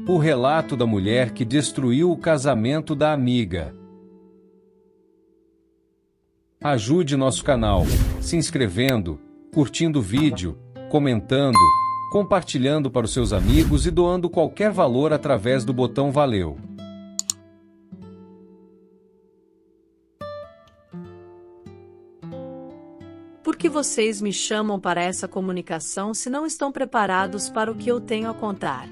O relato da mulher que destruiu o casamento da amiga. Ajude nosso canal, se inscrevendo, curtindo o vídeo, comentando, compartilhando para os seus amigos e doando qualquer valor através do botão Valeu. Por que vocês me chamam para essa comunicação se não estão preparados para o que eu tenho a contar?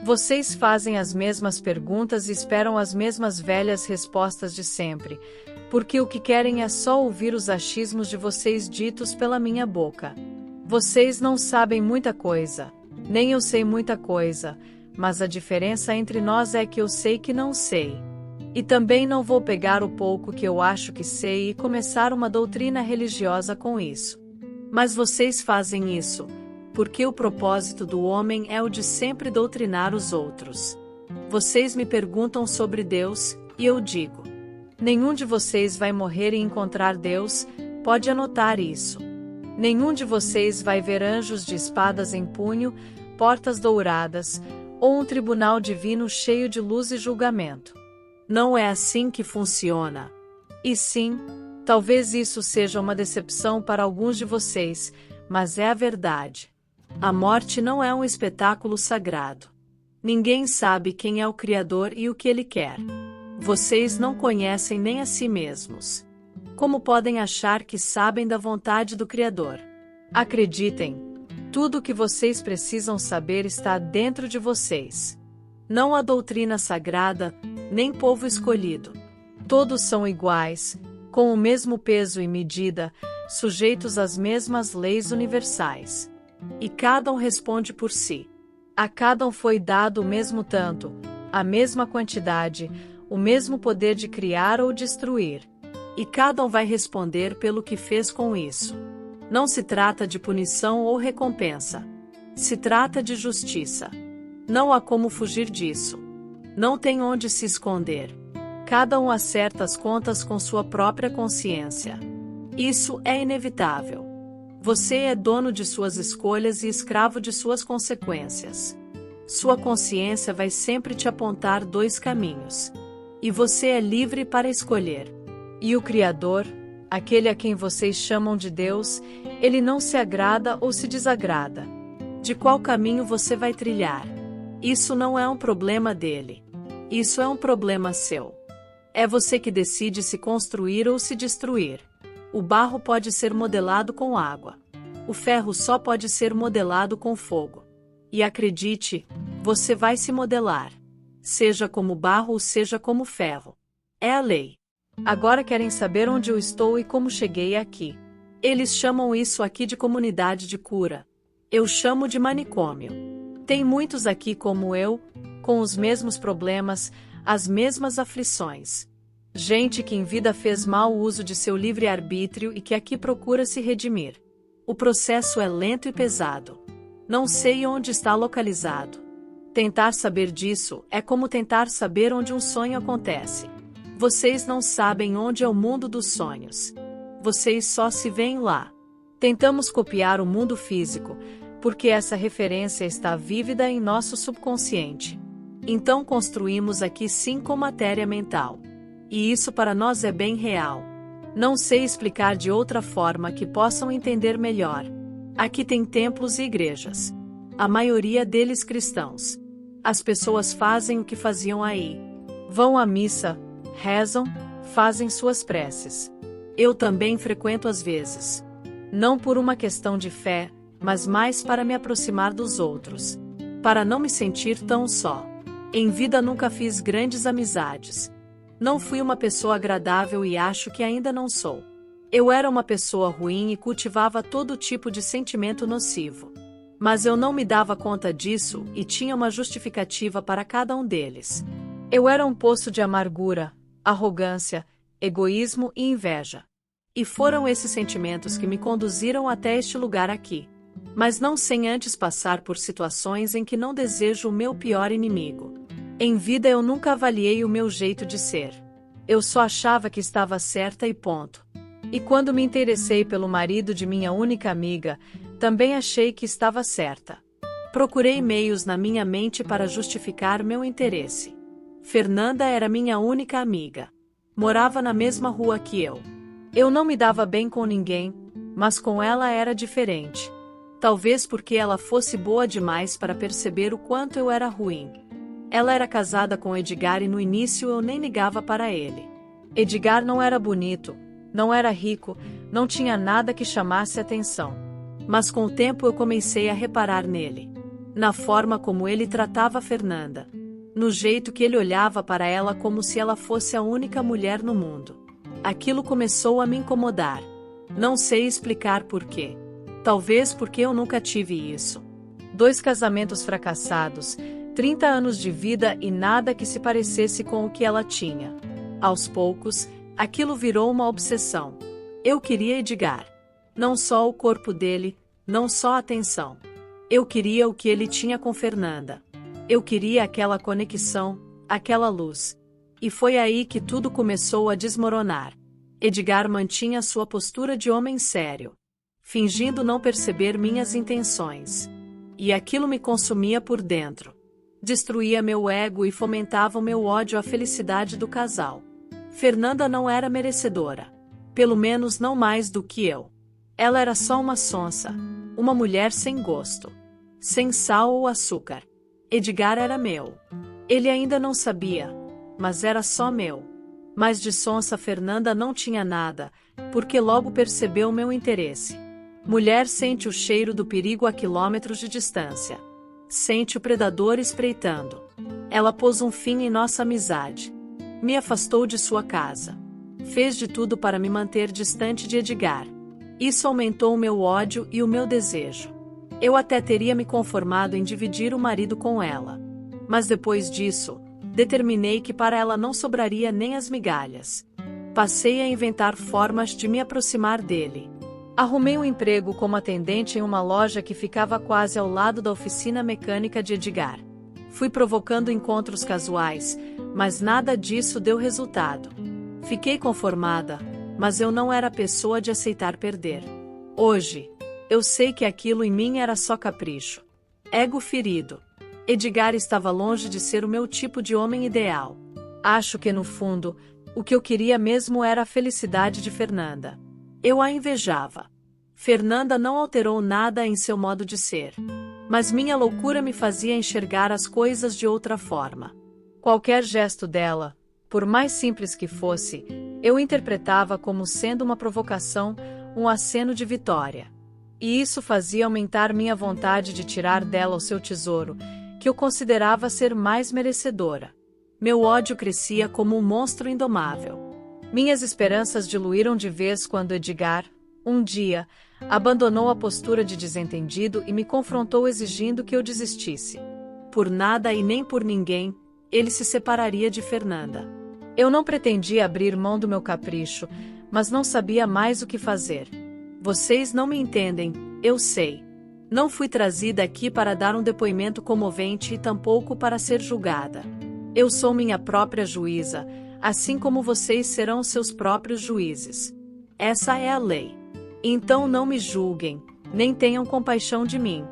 Vocês fazem as mesmas perguntas e esperam as mesmas velhas respostas de sempre, porque o que querem é só ouvir os achismos de vocês ditos pela minha boca. Vocês não sabem muita coisa, nem eu sei muita coisa, mas a diferença entre nós é que eu sei que não sei. E também não vou pegar o pouco que eu acho que sei e começar uma doutrina religiosa com isso. Mas vocês fazem isso, porque o propósito do homem é o de sempre doutrinar os outros. Vocês me perguntam sobre Deus, e eu digo: nenhum de vocês vai morrer e encontrar Deus, pode anotar isso. Nenhum de vocês vai ver anjos de espadas em punho, portas douradas, ou um tribunal divino cheio de luz e julgamento. Não é assim que funciona. E sim, talvez isso seja uma decepção para alguns de vocês, mas é a verdade. A morte não é um espetáculo sagrado. Ninguém sabe quem é o Criador e o que Ele quer. Vocês não conhecem nem a si mesmos. Como podem achar que sabem da vontade do Criador? Acreditem, tudo o que vocês precisam saber está dentro de vocês. Não há doutrina sagrada, nem povo escolhido. Todos são iguais, com o mesmo peso e medida, sujeitos às mesmas leis universais. E cada um responde por si. A cada um foi dado o mesmo tanto, a mesma quantidade, o mesmo poder de criar ou destruir. E cada um vai responder pelo que fez com isso. Não se trata de punição ou recompensa. Se trata de justiça. Não há como fugir disso. Não tem onde se esconder. Cada um acerta as contas com sua própria consciência. Isso é inevitável. Você é dono de suas escolhas e escravo de suas consequências. Sua consciência vai sempre te apontar dois caminhos. E você é livre para escolher. E o Criador, aquele a quem vocês chamam de Deus, ele não se agrada ou se desagrada. De qual caminho você vai trilhar? Isso não é um problema dele. Isso é um problema seu. É você que decide se construir ou se destruir. O barro pode ser modelado com água. O ferro só pode ser modelado com fogo. E acredite, você vai se modelar. Seja como barro ou seja como ferro. É a lei. Agora querem saber onde eu estou e como cheguei aqui. Eles chamam isso aqui de comunidade de cura. Eu chamo de manicômio. Tem muitos aqui como eu, com os mesmos problemas, as mesmas aflições. Gente que em vida fez mau uso de seu livre-arbítrio e que aqui procura se redimir. O processo é lento e pesado. Não sei onde está localizado. Tentar saber disso é como tentar saber onde um sonho acontece. Vocês não sabem onde é o mundo dos sonhos. Vocês só se veem lá. Tentamos copiar o mundo físico, porque essa referência está vívida em nosso subconsciente. Então construímos aqui sim com matéria mental. E isso para nós é bem real. Não sei explicar de outra forma que possam entender melhor. Aqui tem templos e igrejas. A maioria deles cristãos. As pessoas fazem o que faziam aí. Vão à missa, rezam, fazem suas preces. Eu também frequento às vezes. Não por uma questão de fé, mas mais para me aproximar dos outros. Para não me sentir tão só. Em vida nunca fiz grandes amizades. Não fui uma pessoa agradável e acho que ainda não sou. Eu era uma pessoa ruim e cultivava todo tipo de sentimento nocivo. Mas eu não me dava conta disso e tinha uma justificativa para cada um deles. Eu era um poço de amargura, arrogância, egoísmo e inveja. E foram esses sentimentos que me conduziram até este lugar aqui. Mas não sem antes passar por situações em que não desejo o meu pior inimigo. Em vida eu nunca avaliei o meu jeito de ser. Eu só achava que estava certa e ponto. E quando me interessei pelo marido de minha única amiga, também achei que estava certa. Procurei meios na minha mente para justificar meu interesse. Fernanda era minha única amiga. Morava na mesma rua que eu. Eu não me dava bem com ninguém, mas com ela era diferente. Talvez porque ela fosse boa demais para perceber o quanto eu era ruim. Ela era casada com Edgar e no início eu nem ligava para ele. Edgar não era bonito, não era rico, não tinha nada que chamasse atenção. Mas com o tempo eu comecei a reparar nele. Na forma como ele tratava Fernanda. No jeito que ele olhava para ela como se ela fosse a única mulher no mundo. Aquilo começou a me incomodar. Não sei explicar por quê. Talvez porque eu nunca tive isso. 2 casamentos fracassados, 30 anos de vida e nada que se parecesse com o que ela tinha. Aos poucos, aquilo virou uma obsessão. Eu queria Edgar. Não só o corpo dele, não só a atenção. Eu queria o que ele tinha com Fernanda. Eu queria aquela conexão, aquela luz. E foi aí que tudo começou a desmoronar. Edgar mantinha sua postura de homem sério, fingindo não perceber minhas intenções. E aquilo me consumia por dentro. Destruía meu ego e fomentava o meu ódio à felicidade do casal. Fernanda não era merecedora. Pelo menos não mais do que eu. Ela era só uma sonsa, uma mulher sem gosto, sem sal ou açúcar. Edgar era meu. Ele ainda não sabia, mas era só meu. Mas de sonsa Fernanda não tinha nada, porque logo percebeu meu interesse. Mulher sente o cheiro do perigo a quilômetros de distância. Sente o predador espreitando. Ela pôs um fim em nossa amizade. Me afastou de sua casa. Fez de tudo para me manter distante de Edgar. Isso aumentou o meu ódio e o meu desejo. Eu até teria me conformado em dividir o marido com ela. Mas depois disso, determinei que para ela não sobraria nem as migalhas. Passei a inventar formas de me aproximar dele. Arrumei um emprego como atendente em uma loja que ficava quase ao lado da oficina mecânica de Edgar. Fui provocando encontros casuais, mas nada disso deu resultado. Fiquei conformada, mas eu não era a pessoa de aceitar perder. Hoje, eu sei que aquilo em mim era só capricho. Ego ferido. Edgar estava longe de ser o meu tipo de homem ideal. Acho que no fundo, o que eu queria mesmo era a felicidade de Fernanda. Eu a invejava. Fernanda não alterou nada em seu modo de ser. Mas minha loucura me fazia enxergar as coisas de outra forma. Qualquer gesto dela, por mais simples que fosse, eu interpretava como sendo uma provocação, um aceno de vitória. E isso fazia aumentar minha vontade de tirar dela o seu tesouro, que eu considerava ser mais merecedora. Meu ódio crescia como um monstro indomável. Minhas esperanças diluíram de vez quando Edgar, um dia, abandonou a postura de desentendido e me confrontou exigindo que eu desistisse. Por nada e nem por ninguém, ele se separaria de Fernanda. Eu não pretendia abrir mão do meu capricho, mas não sabia mais o que fazer. Vocês não me entendem, eu sei. Não fui trazida aqui para dar um depoimento comovente e tampouco para ser julgada. Eu sou minha própria juíza, assim como vocês serão seus próprios juízes. Essa é a lei. Então não me julguem, nem tenham compaixão de mim.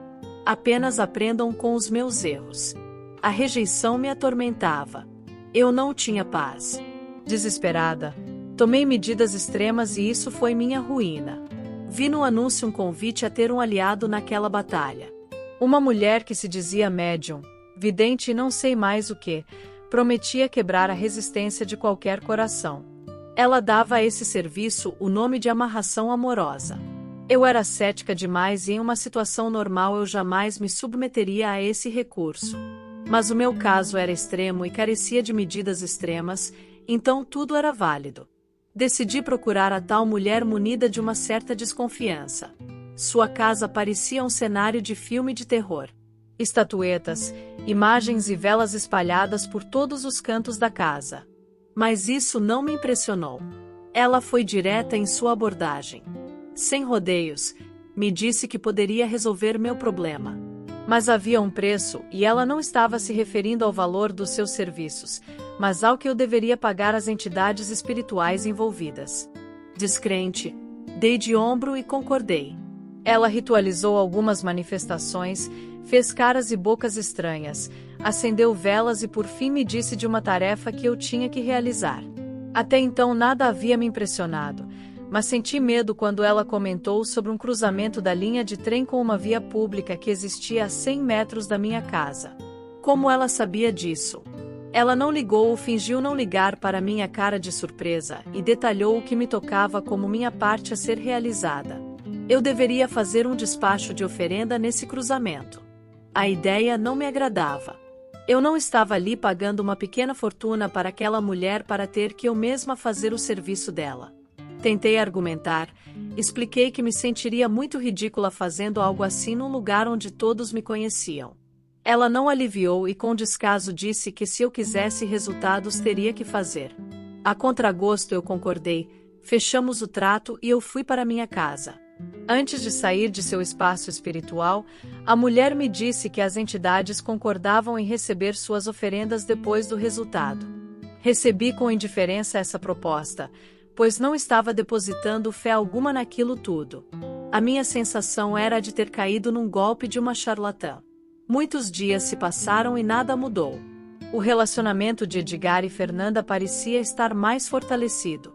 Apenas aprendam com os meus erros. A rejeição me atormentava. Eu não tinha paz. Desesperada, tomei medidas extremas e isso foi minha ruína. Vi no anúncio um convite a ter um aliado naquela batalha. Uma mulher que se dizia médium, vidente e não sei mais o que, prometia quebrar a resistência de qualquer coração. Ela dava a esse serviço o nome de amarração amorosa. Eu era cética demais e em uma situação normal eu jamais me submeteria a esse recurso. Mas o meu caso era extremo e carecia de medidas extremas, então tudo era válido. Decidi procurar a tal mulher munida de uma certa desconfiança. Sua casa parecia um cenário de filme de terror. Estatuetas, imagens e velas espalhadas por todos os cantos da casa. Mas isso não me impressionou. Ela foi direta em sua abordagem. Sem rodeios, me disse que poderia resolver meu problema. Mas havia um preço e ela não estava se referindo ao valor dos seus serviços, mas ao que eu deveria pagar às entidades espirituais envolvidas. Descrente, dei de ombro e concordei. Ela ritualizou algumas manifestações, Fez caras e bocas estranhas, acendeu velas e por fim me disse de uma tarefa que eu tinha que realizar. Até então nada havia me impressionado, mas senti medo quando ela comentou sobre um cruzamento da linha de trem com uma via pública que existia a 100 metros da minha casa. Como ela sabia disso? Ela não ligou ou fingiu não ligar para minha cara de surpresa e detalhou o que me tocava como minha parte a ser realizada. Eu deveria fazer um despacho de oferenda nesse cruzamento. A ideia não me agradava. Eu não estava ali pagando uma pequena fortuna para aquela mulher para ter que eu mesma fazer o serviço dela. Tentei argumentar, expliquei que me sentiria muito ridícula fazendo algo assim num lugar onde todos me conheciam. Ela não aliviou e com descaso disse que se eu quisesse resultados teria que fazer. A contragosto eu concordei, fechamos o trato e eu fui para minha casa. Antes de sair de seu espaço espiritual, a mulher me disse que as entidades concordavam em receber suas oferendas depois do resultado. Recebi com indiferença essa proposta, pois não estava depositando fé alguma naquilo tudo. A minha sensação era de ter caído num golpe de uma charlatã. Muitos dias se passaram e nada mudou. O relacionamento de Edgar e Fernanda parecia estar mais fortalecido.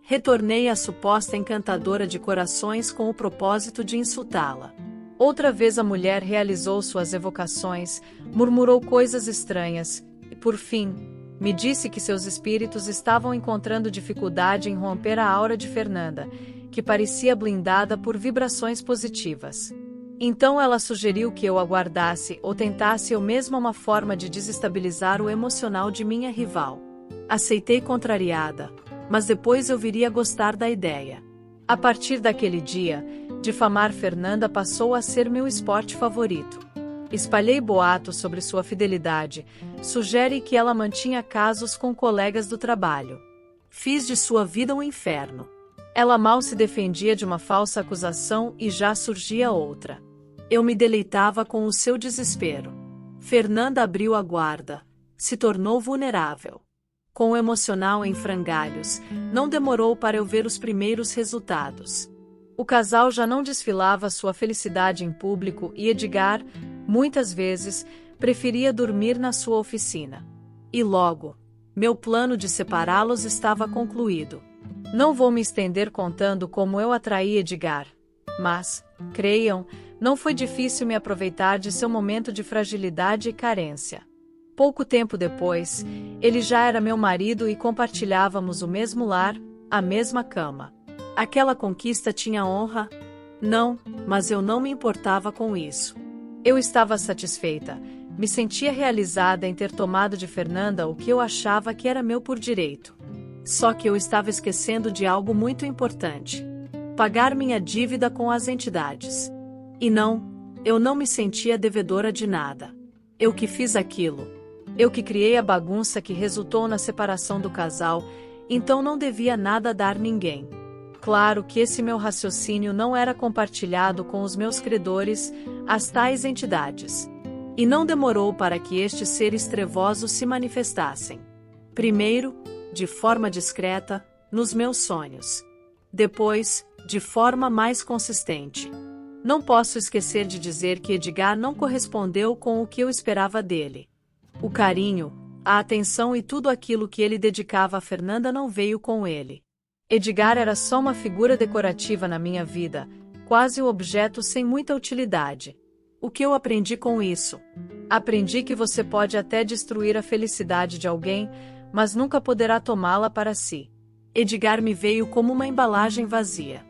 Retornei à suposta encantadora de corações com o propósito de insultá-la. Outra vez a mulher realizou suas evocações, murmurou coisas estranhas, e por fim, me disse que seus espíritos estavam encontrando dificuldade em romper a aura de Fernanda, que parecia blindada por vibrações positivas. Então ela sugeriu que eu aguardasse ou tentasse eu mesma uma forma de desestabilizar o emocional de minha rival. Aceitei contrariada, mas depois eu viria a gostar da ideia. A partir daquele dia, difamar Fernanda passou a ser meu esporte favorito. Espalhei boatos sobre sua fidelidade, sugere que ela mantinha casos com colegas do trabalho. Fiz de sua vida um inferno. Ela mal se defendia de uma falsa acusação e já surgia outra. Eu me deleitava com o seu desespero. Fernanda abriu a guarda, se tornou vulnerável. Com o emocional em frangalhos, não demorou para eu ver os primeiros resultados. O casal já não desfilava sua felicidade em público e Edgar, muitas vezes, preferia dormir na sua oficina. E logo, meu plano de separá-los estava concluído. Não vou me estender contando como eu atraí Edgar, mas, creiam, não foi difícil me aproveitar de seu momento de fragilidade e carência. Pouco tempo depois, ele já era meu marido e compartilhávamos o mesmo lar, a mesma cama. Aquela conquista tinha honra? Não, mas eu não me importava com isso. Eu estava satisfeita, me sentia realizada em ter tomado de Fernanda o que eu achava que era meu por direito. Só que eu estava esquecendo de algo muito importante: pagar minha dívida com as entidades. E não, eu não me sentia devedora de nada. Eu que fiz aquilo. Eu que criei a bagunça que resultou na separação do casal, então não devia nada dar ninguém. Claro que esse meu raciocínio não era compartilhado com os meus credores, as tais entidades. E não demorou para que estes seres trevosos se manifestassem. Primeiro, de forma discreta, nos meus sonhos. Depois, de forma mais consistente. Não posso esquecer de dizer que Edgar não correspondeu com o que eu esperava dele. O carinho, a atenção e tudo aquilo que ele dedicava a Fernanda não veio com ele. Edgar era só uma figura decorativa na minha vida, quase um objeto sem muita utilidade. O que eu aprendi com isso? Aprendi que você pode até destruir a felicidade de alguém, mas nunca poderá tomá-la para si. Edgar me veio como uma embalagem vazia.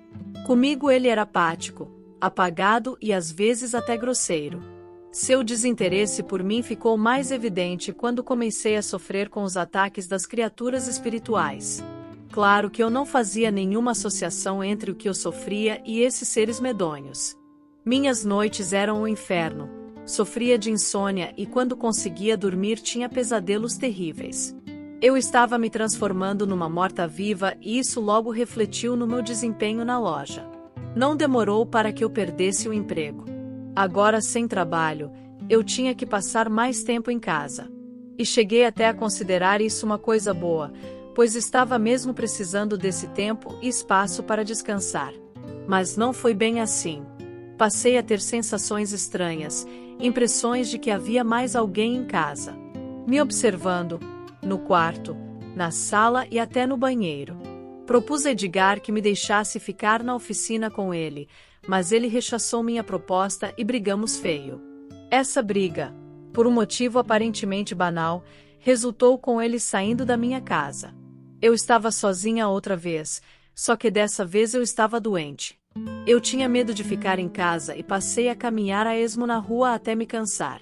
Comigo ele era apático, apagado e às vezes até grosseiro. Seu desinteresse por mim ficou mais evidente quando comecei a sofrer com os ataques das criaturas espirituais. Claro que eu não fazia nenhuma associação entre o que eu sofria e esses seres medonhos. Minhas noites eram um inferno, sofria de insônia e quando conseguia dormir tinha pesadelos terríveis. Eu estava me transformando numa morta-viva e isso logo refletiu no meu desempenho na loja. Não demorou para que eu perdesse o emprego. Agora sem trabalho, eu tinha que passar mais tempo em casa. E cheguei até a considerar isso uma coisa boa, pois estava mesmo precisando desse tempo e espaço para descansar. Mas não foi bem assim. Passei a ter sensações estranhas, impressões de que havia mais alguém em casa, me observando, no quarto, na sala e até no banheiro. Propus a Edgar que me deixasse ficar na oficina com ele, mas ele rechaçou minha proposta e brigamos feio. Essa briga, por um motivo aparentemente banal, resultou com ele saindo da minha casa. Eu estava sozinha outra vez, só que dessa vez eu estava doente. Eu tinha medo de ficar em casa e passei a caminhar a esmo na rua até me cansar.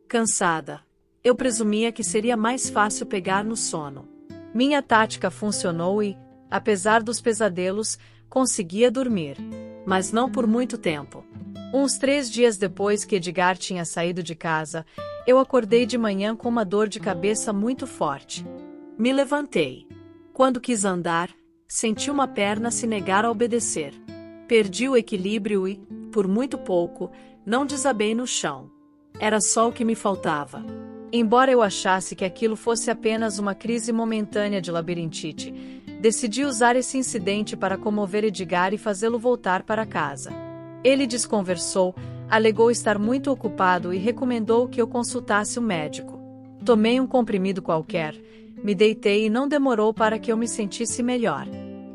Cansada, eu presumia que seria mais fácil pegar no sono. Minha tática funcionou e, apesar dos pesadelos, conseguia dormir. Mas não por muito tempo. Uns 3 dias depois que Edgar tinha saído de casa, eu acordei de manhã com uma dor de cabeça muito forte. Me levantei. Quando quis andar, senti uma perna se negar a obedecer. Perdi o equilíbrio e, por muito pouco, não desabei no chão. Era só o que me faltava. Embora eu achasse que aquilo fosse apenas uma crise momentânea de labirintite, decidi usar esse incidente para comover Edgar e fazê-lo voltar para casa. Ele desconversou, alegou estar muito ocupado e recomendou que eu consultasse um médico. Tomei um comprimido qualquer, me deitei e não demorou para que eu me sentisse melhor.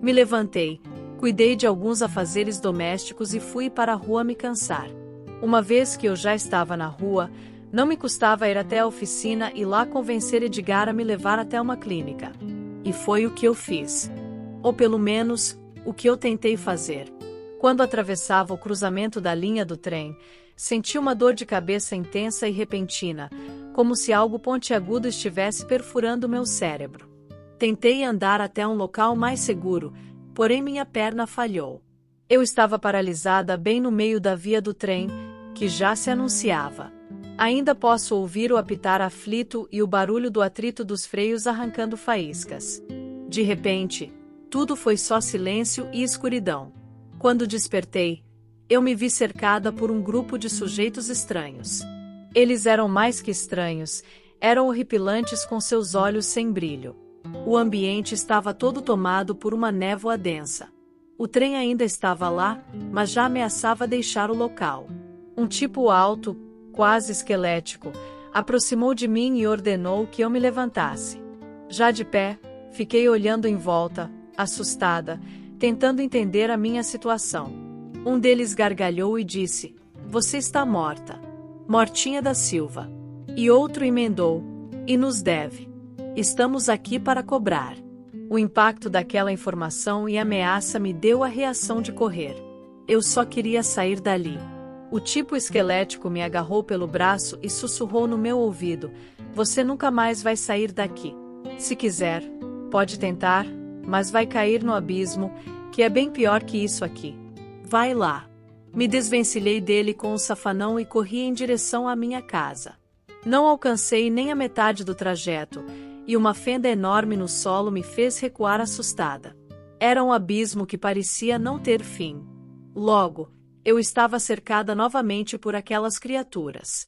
Me levantei, cuidei de alguns afazeres domésticos e fui para a rua me cansar. Uma vez que eu já estava na rua, não me custava ir até a oficina e lá convencer Edgar a me levar até uma clínica. E foi o que eu fiz. Ou pelo menos, o que eu tentei fazer. Quando atravessava o cruzamento da linha do trem, senti uma dor de cabeça intensa e repentina, como se algo pontiagudo estivesse perfurando meu cérebro. Tentei andar até um local mais seguro, porém minha perna falhou. Eu estava paralisada bem no meio da via do trem, que já se anunciava. Ainda posso ouvir o apitar aflito e o barulho do atrito dos freios arrancando faíscas. De repente, tudo foi só silêncio e escuridão. Quando despertei, eu me vi cercada por um grupo de sujeitos estranhos. Eles eram mais que estranhos, eram horripilantes com seus olhos sem brilho. O ambiente estava todo tomado por uma névoa densa. O trem ainda estava lá, mas já ameaçava deixar o local. Um tipo alto, quase esquelético, aproximou de mim e ordenou que eu me levantasse. Já de pé, fiquei olhando em volta, assustada, tentando entender a minha situação. Um deles gargalhou e disse: "Você está morta. Mortinha da Silva." E outro emendou: "E nos deve. Estamos aqui para cobrar." O impacto daquela informação e ameaça me deu a reação de correr. Eu só queria sair dali. O tipo esquelético me agarrou pelo braço e sussurrou no meu ouvido: "Você nunca mais vai sair daqui. Se quiser, pode tentar, mas vai cair no abismo, que é bem pior que isso aqui. Vai lá." Me desvencilhei dele com um safanão e corri em direção à minha casa. Não alcancei nem a metade do trajeto, e uma fenda enorme no solo me fez recuar assustada. Era um abismo que parecia não ter fim. Logo, eu estava cercada novamente por aquelas criaturas.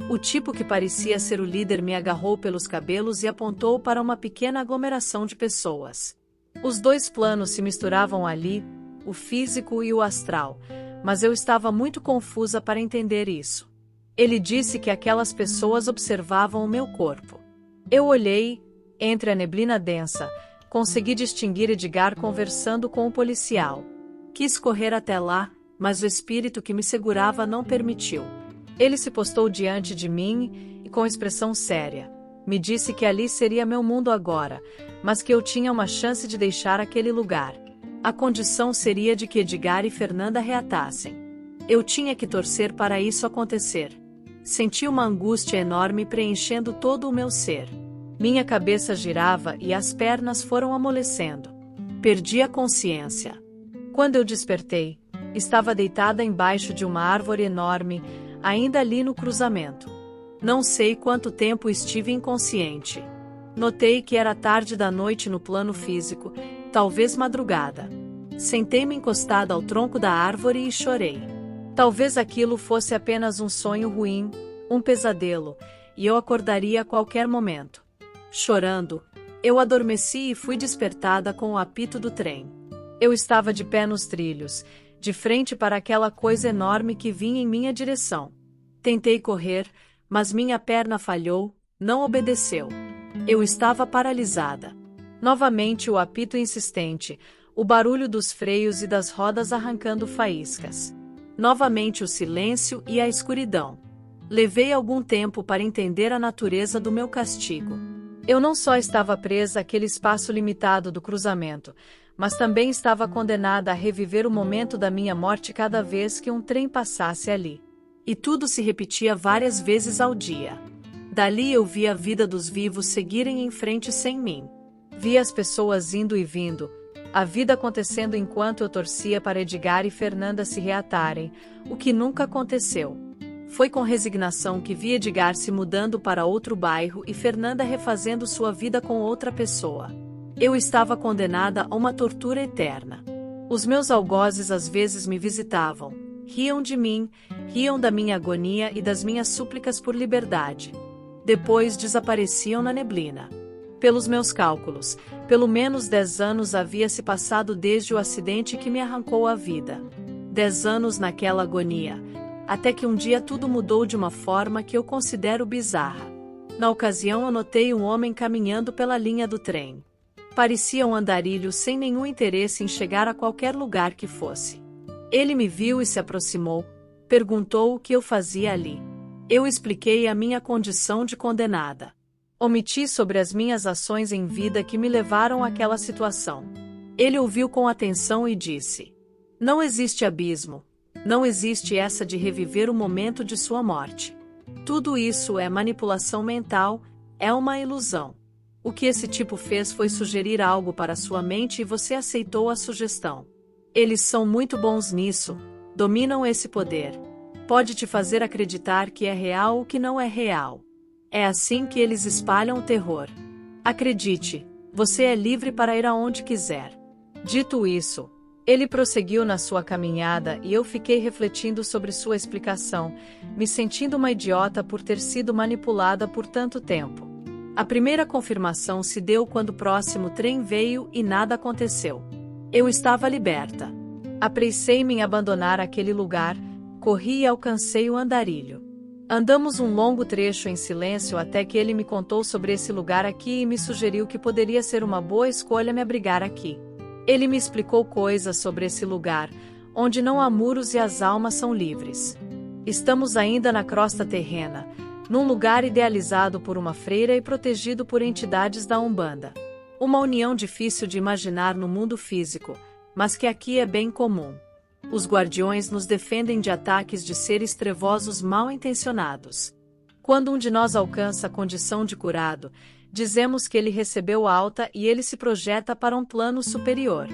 O tipo que parecia ser o líder me agarrou pelos cabelos e apontou para uma pequena aglomeração de pessoas. Os 2 planos se misturavam ali, o físico e o astral, mas eu estava muito confusa para entender isso. Ele disse que aquelas pessoas observavam o meu corpo. Eu olhei, entre a neblina densa, consegui distinguir Edgar conversando com o policial. Quis correr até lá, mas o espírito que me segurava não permitiu. Ele se postou diante de mim e, com expressão séria, me disse que ali seria meu mundo agora, mas que eu tinha uma chance de deixar aquele lugar. A condição seria de que Edgar e Fernanda reatassem. Eu tinha que torcer para isso acontecer. Senti uma angústia enorme preenchendo todo o meu ser. Minha cabeça girava e as pernas foram amolecendo. Perdi a consciência. Quando eu despertei, estava deitada embaixo de uma árvore enorme, ainda ali no cruzamento. Não sei quanto tempo estive inconsciente. Notei que era tarde da noite no plano físico, talvez madrugada. Sentei-me encostada ao tronco da árvore e chorei. Talvez aquilo fosse apenas um sonho ruim, um pesadelo, e eu acordaria a qualquer momento. Chorando, eu adormeci e fui despertada com o apito do trem. Eu estava de pé nos trilhos, de frente para aquela coisa enorme que vinha em minha direção. Tentei correr, mas minha perna falhou, não obedeceu. Eu estava paralisada. Novamente o apito insistente, o barulho dos freios e das rodas arrancando faíscas. Novamente o silêncio e a escuridão. Levei algum tempo para entender a natureza do meu castigo. Eu não só estava presa àquele espaço limitado do cruzamento, mas também estava condenada a reviver o momento da minha morte cada vez que um trem passasse ali. E tudo se repetia várias vezes ao dia. Dali eu via a vida dos vivos seguirem em frente sem mim. Via as pessoas indo e vindo, a vida acontecendo enquanto eu torcia para Edgar e Fernanda se reatarem, o que nunca aconteceu. Foi com resignação que vi Edgar se mudando para outro bairro e Fernanda refazendo sua vida com outra pessoa. Eu estava condenada a uma tortura eterna. Os meus algozes às vezes me visitavam, riam de mim, riam da minha agonia e das minhas súplicas por liberdade. Depois desapareciam na neblina. Pelos meus cálculos, pelo menos 10 anos havia se passado desde o acidente que me arrancou a vida. 10 anos naquela agonia, até que um dia tudo mudou de uma forma que eu considero bizarra. Na ocasião eu notei um homem caminhando pela linha do trem. Parecia um andarilho sem nenhum interesse em chegar a qualquer lugar que fosse. Ele me viu e se aproximou, perguntou o que eu fazia ali. Eu expliquei a minha condição de condenada. Omiti sobre as minhas ações em vida que me levaram àquela situação. Ele ouviu com atenção e disse: "Não existe abismo. Não existe essa de reviver o momento de sua morte. Tudo isso é manipulação mental, é uma ilusão. O que esse tipo fez foi sugerir algo para sua mente e você aceitou a sugestão. Eles são muito bons nisso, dominam esse poder. Pode te fazer acreditar que é real o que não é real. É assim que eles espalham o terror. Acredite, você é livre para ir aonde quiser." Dito isso, ele prosseguiu na sua caminhada e eu fiquei refletindo sobre sua explicação, me sentindo uma idiota por ter sido manipulada por tanto tempo. A primeira confirmação se deu quando o próximo trem veio e nada aconteceu. Eu estava liberta. Apressei-me em abandonar aquele lugar, corri e alcancei o andarilho. Andamos um longo trecho em silêncio até que ele me contou sobre esse lugar aqui e me sugeriu que poderia ser uma boa escolha me abrigar aqui. Ele me explicou coisas sobre esse lugar, onde não há muros e as almas são livres. Estamos ainda na crosta terrena, num lugar idealizado por uma freira e protegido por entidades da Umbanda. Uma união difícil de imaginar no mundo físico, mas que aqui é bem comum. Os guardiões nos defendem de ataques de seres trevosos mal intencionados. Quando um de nós alcança a condição de curado, dizemos que ele recebeu alta e ele se projeta para um plano superior.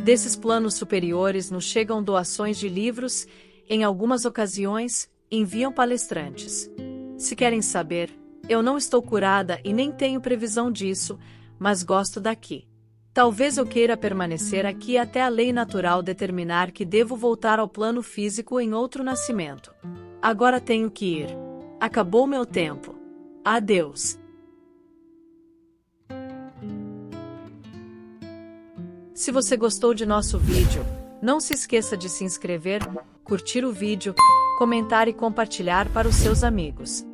Desses planos superiores nos chegam doações de livros, em algumas ocasiões, enviam palestrantes. Se querem saber, eu não estou curada e nem tenho previsão disso, mas gosto daqui. Talvez eu queira permanecer aqui até a lei natural determinar que devo voltar ao plano físico em outro nascimento. Agora tenho que ir. Acabou meu tempo. Adeus. Se você gostou de nosso vídeo, não se esqueça de se inscrever, curtir o vídeo, comentar e compartilhar para os seus amigos.